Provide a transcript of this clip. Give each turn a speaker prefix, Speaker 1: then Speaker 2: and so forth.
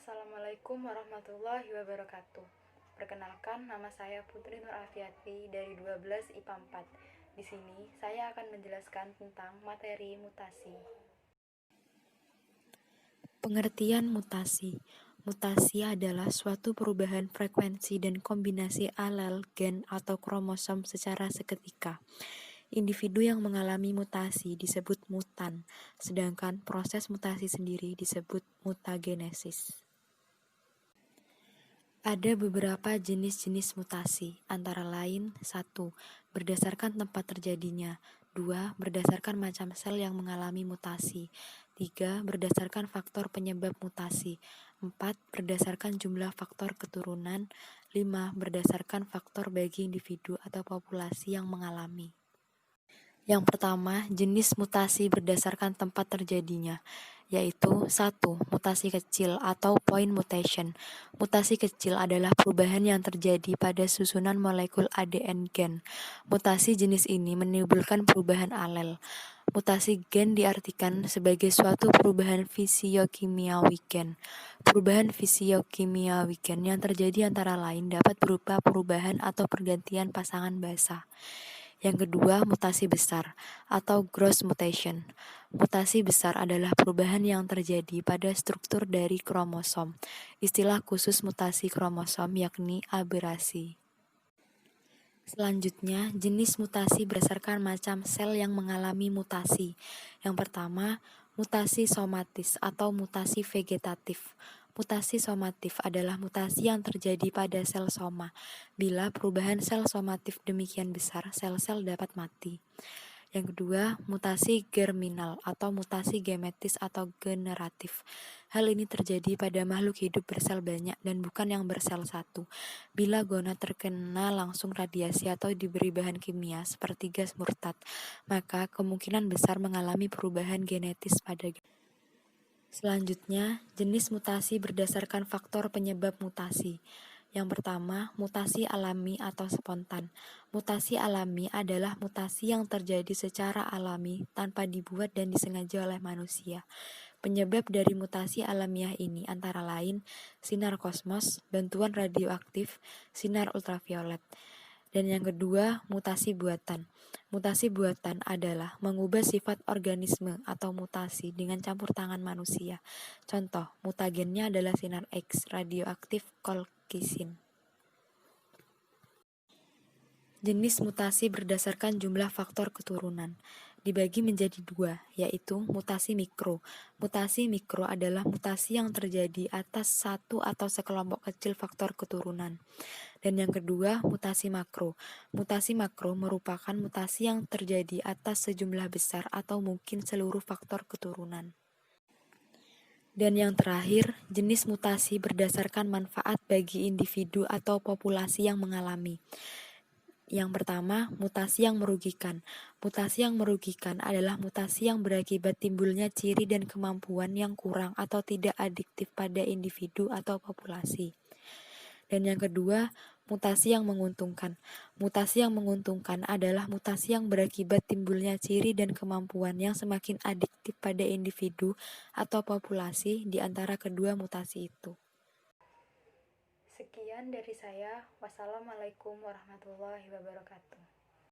Speaker 1: Assalamualaikum warahmatullahi wabarakatuh. Perkenalkan, nama saya Putri Nur Afiati dari 12 IPA 4. Di sini saya akan menjelaskan tentang materi mutasi.
Speaker 2: Pengertian mutasi. Mutasi adalah suatu perubahan frekuensi dan kombinasi alel, gen, atau kromosom secara seketika. Individu yang mengalami mutasi disebut mutan, sedangkan proses mutasi sendiri disebut mutagenesis. Ada beberapa jenis-jenis mutasi, antara lain 1. Berdasarkan tempat terjadinya. 2. Berdasarkan macam sel yang mengalami mutasi. 3. Berdasarkan faktor penyebab mutasi. 4. Berdasarkan jumlah faktor keturunan. 5. Berdasarkan faktor bagi individu atau populasi yang mengalami. Yang pertama, jenis mutasi berdasarkan tempat terjadinya, yaitu 1. Mutasi kecil atau point mutation. Mutasi kecil adalah perubahan yang terjadi pada susunan molekul ADN gen. Mutasi jenis ini menimbulkan perubahan alel. Mutasi gen diartikan sebagai suatu perubahan fisiokimiawi gen. Perubahan fisiokimiawi gen yang terjadi antara lain dapat berupa perubahan atau pergantian pasangan basa. Yang kedua, mutasi besar atau gross mutation. Mutasi besar adalah perubahan yang terjadi pada struktur dari kromosom. Istilah khusus mutasi kromosom yakni aberasi. Selanjutnya, jenis mutasi berdasarkan macam sel yang mengalami mutasi. Yang pertama, mutasi somatis atau mutasi vegetatif. Mutasi somatif adalah mutasi yang terjadi pada sel soma. Bila perubahan sel somatif demikian besar, sel-sel dapat mati. Yang kedua, mutasi germinal atau mutasi genetis atau generatif. Hal ini terjadi pada makhluk hidup bersel banyak dan bukan yang bersel satu. Bila gonad terkena langsung radiasi atau diberi bahan kimia seperti gas murtad, maka kemungkinan besar mengalami perubahan genetis pada Selanjutnya, jenis mutasi berdasarkan faktor penyebab mutasi. Yang pertama, mutasi alami atau spontan. Mutasi alami adalah mutasi yang terjadi secara alami tanpa dibuat dan disengaja oleh manusia. Penyebab dari mutasi alamiah ini antara lain sinar kosmos, bantuan radioaktif, sinar ultraviolet. Dan yang kedua, mutasi buatan. Mutasi buatan adalah mengubah sifat organisme atau mutasi dengan campur tangan manusia. Contoh, mutagennya adalah sinar X, radioaktif kolkisin. Jenis mutasi berdasarkan jumlah faktor keturunan dibagi menjadi dua, yaitu mutasi mikro. Mutasi mikro adalah mutasi yang terjadi atas satu atau sekelompok kecil faktor keturunan. Dan yang kedua, mutasi makro. Mutasi makro merupakan mutasi yang terjadi atas sejumlah besar atau mungkin seluruh faktor keturunan. Dan yang terakhir, jenis mutasi berdasarkan manfaat bagi individu atau populasi yang mengalami. Yang pertama, mutasi yang merugikan. Mutasi yang merugikan adalah mutasi yang berakibat timbulnya ciri dan kemampuan yang kurang atau tidak adiktif pada individu atau populasi. Dan yang kedua, mutasi yang menguntungkan. Mutasi yang menguntungkan adalah mutasi yang berakibat timbulnya ciri dan kemampuan yang semakin adiktif pada individu atau populasi di antara kedua mutasi itu.
Speaker 1: Sekian dari saya. Wassalamualaikum warahmatullahi wabarakatuh.